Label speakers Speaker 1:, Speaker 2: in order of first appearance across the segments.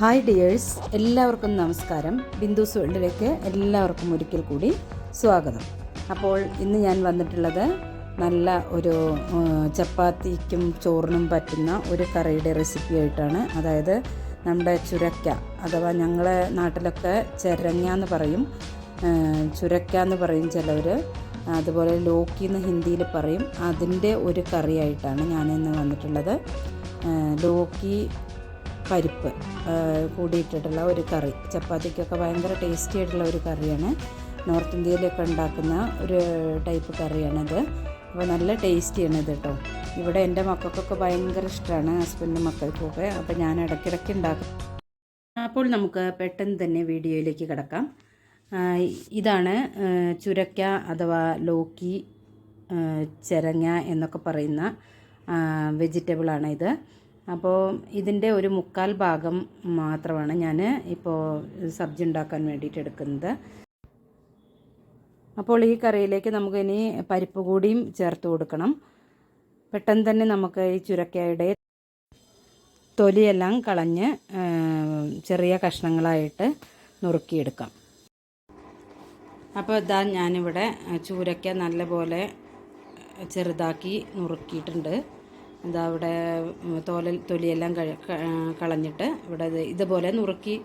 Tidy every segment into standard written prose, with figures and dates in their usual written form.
Speaker 1: Hi dears, എല്ലാവർക്കും നമസ്കാരം. ബിന്ദുസ് വേൾഡിലേക്ക് എല്ലാവർക്കും ഒരിക്കൽ കൂടി സ്വാഗതം. അപ്പോൾ ഇന്ന് ഞാൻ വന്നിട്ടുള്ളത് നല്ല ഒരു ചപ്പാത്തിക്കും ചോറിനും പറ്റുന്ന ഒരു കറിയുടെ റെസിപ്പി ആയിട്ടാണ്. അതായത് നമ്മുടെ ചുരക്ക, അഥവാ ഞങ്ങളെ നാട്ടിലൊക്കെ ചെരങ്ങ എന്ന് പറയും, ചുരക്ക എന്ന് പറയും ചിലവർ, അതുപോലെ ലോക്കി എന്ന് ഹിന്ദിയിൽ പറയും. അതിൻ്റെ ഒരു കറിയായിട്ടാണ് ഞാനിന്ന് വന്നിട്ടുള്ളത്. ലോക്കി പരിപ്പ് കൂടിയിട്ടിട്ടുള്ള ഒരു കറി, ചപ്പാത്തിക്കൊക്കെ ഭയങ്കര ടേസ്റ്റി ആയിട്ടുള്ള ഒരു കറിയാണ്. നോർത്ത് ഇന്ത്യയിലൊക്കെ ഉണ്ടാക്കുന്ന ഒരു ടൈപ്പ് കറിയാണിത്. അപ്പോൾ നല്ല ടേസ്റ്റിയാണ് ഇത് കേട്ടോ. ഇവിടെ എൻ്റെ മക്കൾക്കൊക്കെ ഭയങ്കര ഇഷ്ടമാണ്, ഹസ്ബൻഡിൻ്റെ മക്കൾക്കൊക്കെ. അപ്പോൾ ഞാൻ ഇടയ്ക്കിടയ്ക്ക് ഉണ്ടാക്കും. അപ്പോൾ നമുക്ക് പെട്ടെന്ന് തന്നെ വീഡിയോയിലേക്ക് കിടക്കാം. ഇതാണ് ചുരക്ക അഥവാ ലോക്കി, ചെരങ്ങ എന്നൊക്കെ പറയുന്ന വെജിറ്റബിളാണ് ഇത്. അപ്പോൾ ഇതിൻ്റെ ഒരു 1/4 ഭാഗം മാത്രമാണ് ഞാൻ ഇപ്പോൾ സബ്ജി ഉണ്ടാക്കാൻ വേണ്ടിയിട്ട് എടുക്കുന്നത്. അപ്പോൾ ഈ കറിയിലേക്ക് നമുക്കിനി പരിപ്പ് കൂടിയും ചേർത്ത് കൊടുക്കണം. പെട്ടെന്ന് തന്നെ നമുക്ക് ഈ ചുരക്കയുടെ തൊലിയെല്ലാം കളഞ്ഞ് ചെറിയ കഷ്ണങ്ങളായിട്ട് നുറുക്കിയെടുക്കാം. അപ്പോൾ ഇതാ ഞാനിവിടെ ചൂരക്ക നല്ലപോലെ ചെറുതാക്കി നുറുക്കിയിട്ടുണ്ട്. ഇതാ ഇവിടെ തൊലിയെല്ലാം കളഞ്ഞിട്ട് ഇവിടെ ഇതുപോലെ നുറുക്കി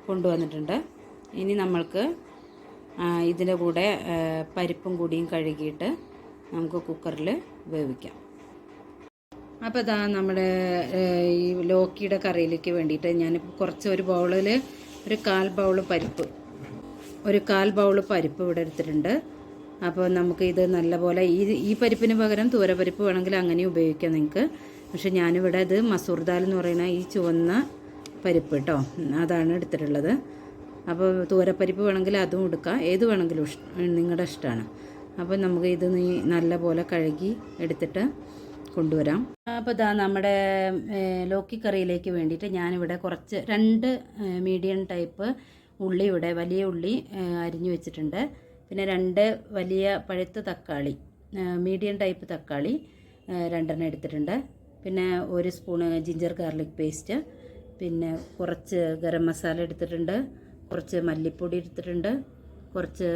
Speaker 1: കൊണ്ടുവന്നിട്ടുണ്ട്. ഇനി നമ്മൾക്ക് ഇതിൻ്റെ കൂടെ പരിപ്പും കൂടിയും കഴുകിയിട്ട് നമുക്ക് കുക്കറിൽ വേവിക്കാം. അപ്പോൾ ഇതാ നമ്മുടെ ഈ ലോക്കിയുടെ കറിയിലേക്ക് വേണ്ടിയിട്ട് ഞാൻ കുറച്ച് ഒരു ബൗളിൽ ഒരു 1/4 ബൗൾ പരിപ്പ് ഇവിടെ എടുത്തിട്ടുണ്ട്. അപ്പോൾ നമുക്ക് ഇത് നല്ലപോലെ ഈ പരിപ്പിന് പകരം തൂരപ്പരിപ്പ് വേണമെങ്കിൽ അങ്ങനെ ഉപയോഗിക്കാം നിങ്ങൾക്ക്. പക്ഷെ ഞാനിവിടെ ഇത് മസൂർ ദാൽ എന്ന് പറയുന്ന ഈ ചുവന്ന പരിപ്പ് കേട്ടോ, അതാണ് എടുത്തിട്ടുള്ളത്. അപ്പോൾ തൂരപ്പരിപ്പ് വേണമെങ്കിൽ അതും എടുക്കാം, ഏത് വേണമെങ്കിലും നിങ്ങളുടെ ഇഷ്ടമാണ്. അപ്പോൾ നമുക്ക് ഇത് നല്ലപോലെ കഴുകി എടുത്തിട്ട് കൊണ്ടുവരാം. അപ്പോൾ ഇതാ നമ്മുടെ ലോക്കി കറിയിലേക്ക് വേണ്ടിയിട്ട് ഞാനിവിടെ കുറച്ച് 2 മീഡിയം ടൈപ്പ് ഉള്ളി, ഇവിടെ വലിയ ഉള്ളി അരിഞ്ഞു വെച്ചിട്ടുണ്ട്. പിന്നെ 2 വലിയ പഴുത്ത തക്കാളി, മീഡിയം ടൈപ്പ് തക്കാളി 2 എടുത്തിട്ടുണ്ട്. പിന്നെ 1 സ്പൂണ് ജിഞ്ചർ ഗാർലിക് പേസ്റ്റ്, പിന്നെ കുറച്ച് ഗരം മസാല എടുത്തിട്ടുണ്ട്, കുറച്ച് മല്ലിപ്പൊടി എടുത്തിട്ടുണ്ട്, കുറച്ച്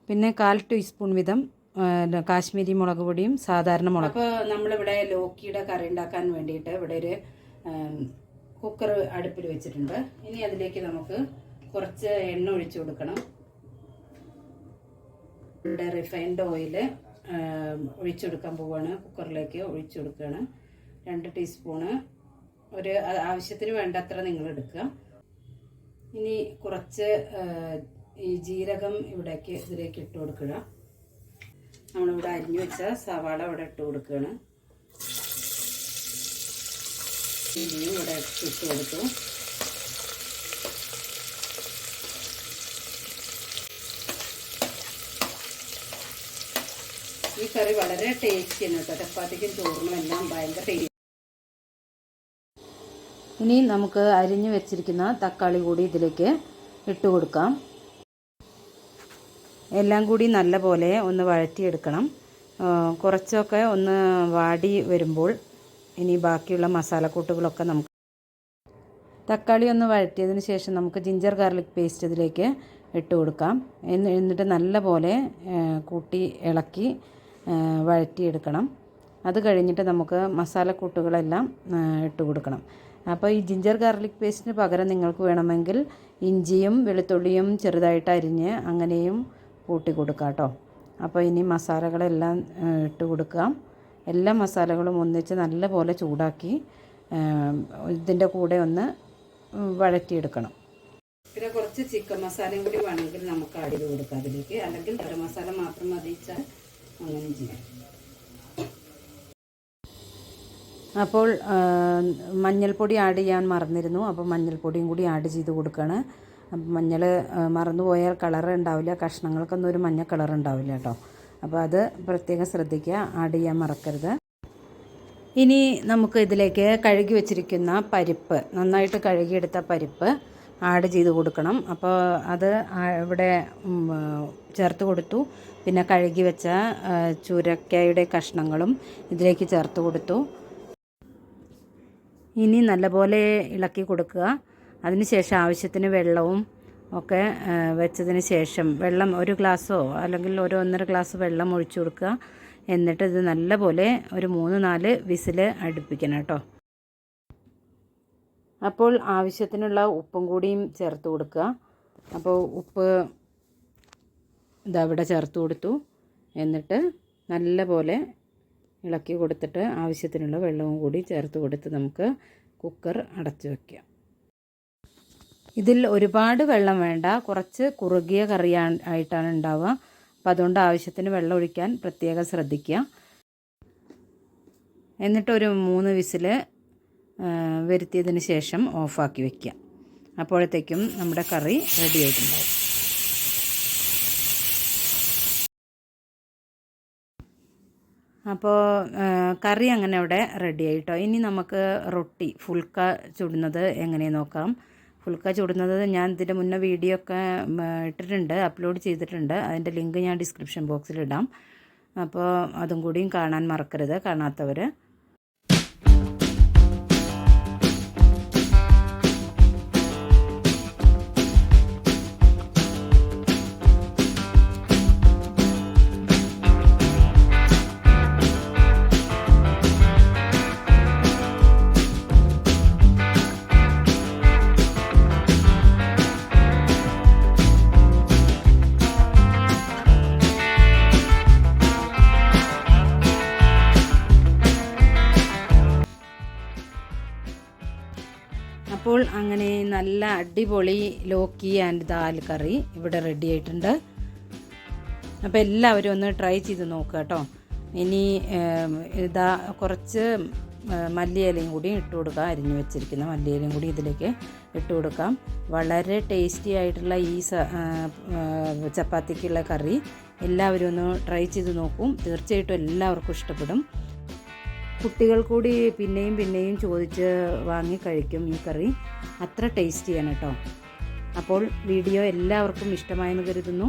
Speaker 1: പിന്നെ 1/4 ടീസ്പൂൺ വീതം കാശ്മീരി മുളക് പൊടിയും സാധാരണ മുളക്. അപ്പോൾ നമ്മളിവിടെ ലോക്കിയുടെ കറി ഉണ്ടാക്കാൻ വേണ്ടിയിട്ട് ഇവിടെ ഒരു കുക്കർ അടുപ്പിൽ വെച്ചിട്ടുണ്ട്. ഇനി അതിലേക്ക് നമുക്ക് കുറച്ച് എണ്ണ ഒഴിച്ചു കൊടുക്കണം. ഇവിടെ റിഫൈൻഡ് ഓയിൽ ഒഴിച്ചു കൊടുക്കാൻ പോവുകയാണ്. കുക്കറിലേക്ക് ഒഴിച്ചു കൊടുക്കുകയാണ്. 2 ടീസ്പൂണ്, ഒരു ആവശ്യത്തിന് വേണ്ടത്ര നിങ്ങൾ എടുക്കുക. ഇനി കുറച്ച് ഈ ജീരകം ഇതിലേക്ക് ഇട്ട് കൊടുക്കുക. നമ്മളിവിടെ അരിഞ്ഞു വെച്ച സവാള ഇവിടെ ഇട്ട് കൊടുക്കുകയാണ്. ഇനിയും ഇവിടെ ഇട്ട് കൊടുത്തു. ഈ കറി വളരെ ടേസ്റ്റിയാണ് കേട്ടോ, ചപ്പാത്തിക്കും ചോറിനും എല്ലാം ഭയങ്കര ടേസ്റ്റ്. ഇനി നമുക്ക് അരിഞ്ഞു വെച്ചിരിക്കുന്ന തക്കാളി കൂടി ഇതിലേക്ക് ഇട്ട് കൊടുക്കാം. എല്ലാം കൂടി നല്ലപോലെ ഒന്ന് വഴറ്റിയെടുക്കണം. കുറച്ചൊക്കെ ഒന്ന് വാടി വരുമ്പോൾ ഇനി ബാക്കിയുള്ള മസാലക്കൂട്ടുകളൊക്കെ നമുക്ക് തക്കാളി ഒന്ന് വഴറ്റിയതിന് ശേഷം നമുക്ക് ജിഞ്ചർ ഗാർലിക് പേസ്റ്റ് ഇതിലേക്ക് ഇട്ട് കൊടുക്കാം. എന്നിട്ട് നല്ലപോലെ കൂട്ടി ഇളക്കി വഴറ്റിയെടുക്കണം. അത് കഴിഞ്ഞിട്ട് നമുക്ക് മസാലക്കൂട്ടുകളെല്ലാം ഇട്ട് കൊടുക്കണം. അപ്പോൾ ഈ ജിഞ്ചർ ഗാർലിക് പേസ്റ്റിന് പകരം നിങ്ങൾക്ക് വേണമെങ്കിൽ ഇഞ്ചിയും വെളുത്തുള്ളിയും ചെറുതായിട്ട് അരിഞ്ഞ് അങ്ങനെയും കൂട്ടി കൊടുക്കാം കേട്ടോ. അപ്പോൾ ഇനി മസാലകളെല്ലാം ഇട്ട് കൊടുക്കാം. എല്ലാ മസാലകളും ഒന്നിച്ച് നല്ലപോലെ ചൂടാക്കി ഇതിൻ്റെ കൂടെ ഒന്ന് വഴറ്റിയെടുക്കണം. പിന്നെ കുറച്ച് ചിക്കൻ മസാലയും കൂടി വേണമെങ്കിൽ നമുക്ക് ആഡ് ചെയ്ത് കൊടുക്കാം അതിലേക്ക്, അല്ലെങ്കിൽ ഗരം മസാല മാത്രം മതിച്ചാൽ അങ്ങനെ ചെയ്യാം. അപ്പോൾ മഞ്ഞൾപ്പൊടി ആഡ് ചെയ്യാൻ മറന്നിരുന്നു, അപ്പോൾ മഞ്ഞൾപ്പൊടിയും കൂടി ആഡ് ചെയ്ത് കൊടുക്കുകയാണ്. മഞ്ഞൾ മറന്നുപോയാൽ കളർ ഉണ്ടാവില്ല, കഷ്ണങ്ങൾക്കൊന്നും ഒരു മഞ്ഞ കളർ ഉണ്ടാവില്ല കേട്ടോ. അപ്പോൾ അത് പ്രത്യേകം ശ്രദ്ധിക്കുക, ആഡ് ചെയ്യാൻ മറക്കരുത്. ഇനി നമുക്ക് ഇതിലേക്ക് കഴുകി വെച്ചിരിക്കുന്ന പരിപ്പ്, നന്നായിട്ട് കഴുകിയെടുത്ത പരിപ്പ് ആഡ് ചെയ്ത് കൊടുക്കണം. അപ്പോൾ അത് ഇവിടെ ചേർത്ത് കൊടുത്തു. പിന്നെ കഴുകി വെച്ച ചുരക്കയുടെ കഷ്ണങ്ങളും ഇതിലേക്ക് ചേർത്ത് കൊടുത്തു. ഇനി നല്ലപോലെ ഇളക്കി കൊടുക്കുക. അതിനുശേഷം ആവശ്യത്തിന് വെള്ളവും ഒക്കെ വെച്ചതിന് ശേഷം വെള്ളം 1 ഗ്ലാസ്സോ അല്ലെങ്കിൽ 1-1.5 ഗ്ലാസ് വെള്ളം ഒഴിച്ചു കൊടുക്കുക. എന്നിട്ട് ഇത് നല്ലപോലെ ഒരു 3-4 വിസിൽ അടുപ്പിക്കണം കേട്ടോ. അപ്പോൾ ആവശ്യത്തിനുള്ള ഉപ്പും കൂടിയും ചേർത്ത് കൊടുക്കുക. അപ്പോൾ ഉപ്പ് ഇതവിടെ ചേർത്ത് കൊടുത്തു. എന്നിട്ട് നല്ലപോലെ ഇളക്കി കൊടുത്തിട്ട് ആവശ്യത്തിനുള്ള വെള്ളവും കൂടി ചേർത്ത് കൊടുത്ത് നമുക്ക് കുക്കർ അടച്ചു വയ്ക്കാം. ഇതിൽ ഒരുപാട് വെള്ളം വേണ്ട, കുറച്ച് കുറുകിയ കറി ആയിട്ടാണ് ഉണ്ടാവുക. അപ്പോൾ അതുകൊണ്ട് ആവശ്യത്തിന് വെള്ളം ഒഴിക്കാൻ പ്രത്യേകം ശ്രദ്ധിക്കുക. എന്നിട്ടൊരു 3 വിസിൽ വരുത്തിയതിന് ശേഷം ഓഫാക്കി വയ്ക്കുക. അപ്പോഴത്തേക്കും നമ്മുടെ കറി റെഡി ആയിട്ടുണ്ടാവും. അപ്പോൾ കറി അങ്ങനെ അവിടെ റെഡി ആയിട്ടോ. ഇനി നമുക്ക് റൊട്ടി ഫുൽക്ക ചുടുന്നത് എങ്ങനെയെന്ന് നോക്കാം. ഫുൽക്ക ചുടുന്നത് ഞാൻ ഇതിൻ്റെ മുന്നേ വീഡിയോ ഒക്കെ ഇട്ടിട്ടുണ്ട്, അപ്ലോഡ് ചെയ്തിട്ടുണ്ട്. അതിൻ്റെ ലിങ്ക് ഞാൻ ഡിസ്ക്രിപ്ഷൻ ബോക്സിൽ ഇടാം. അപ്പോൾ അതും കൂടിയും കാണാൻ മറക്കരുത്, കാണാത്തവർ. അപ്പോൾ അങ്ങനെ നല്ല അടിപൊളി ലോക്കി ആൻഡ് ദാൽ കറി ഇവിടെ റെഡി ആയിട്ടുണ്ട്. അപ്പോൾ എല്ലാവരും ഒന്ന് ട്രൈ ചെയ്ത് നോക്കുക കേട്ടോ. ഇനി ഇതാ കുറച്ച് മല്ലിയിലയും കൂടി ഇട്ട് കൊടുക്കുക. അരിഞ്ഞു വെച്ചിരിക്കുന്ന മല്ലിയിലയും കൂടി ഇതിലേക്ക് ഇട്ട് കൊടുക്കാം. വളരെ ടേസ്റ്റി ആയിട്ടുള്ള ഈ ചപ്പാത്തിക്കുള്ള കറി എല്ലാവരും ഒന്ന് ട്രൈ ചെയ്ത് നോക്കും. തീർച്ചയായിട്ടും എല്ലാവർക്കും ഇഷ്ടപ്പെടും. കുട്ടികൾ കൂടി പിന്നെയും പിന്നെയും ചോദിച്ച് വാങ്ങി കഴിക്കും ഈ കറി. അത്ര ടേസ്റ്റിയാണ് കേട്ടോ. അപ്പോൾ വീഡിയോ എല്ലാവർക്കും ഇഷ്ടമായെന്ന് കരുതുന്നു.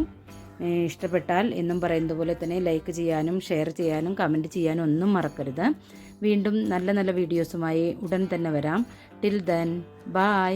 Speaker 1: ഇഷ്ടപ്പെട്ടാൽ എന്നും പറയുന്നത് പോലെ തന്നെ ലൈക്ക് ചെയ്യാനും ഷെയർ ചെയ്യാനും കമൻറ്റ് ചെയ്യാനും ഒന്നും മറക്കരുത്. വീണ്ടും നല്ല നല്ല വീഡിയോസുമായി ഉടൻ തന്നെ വരാം. Till then bye.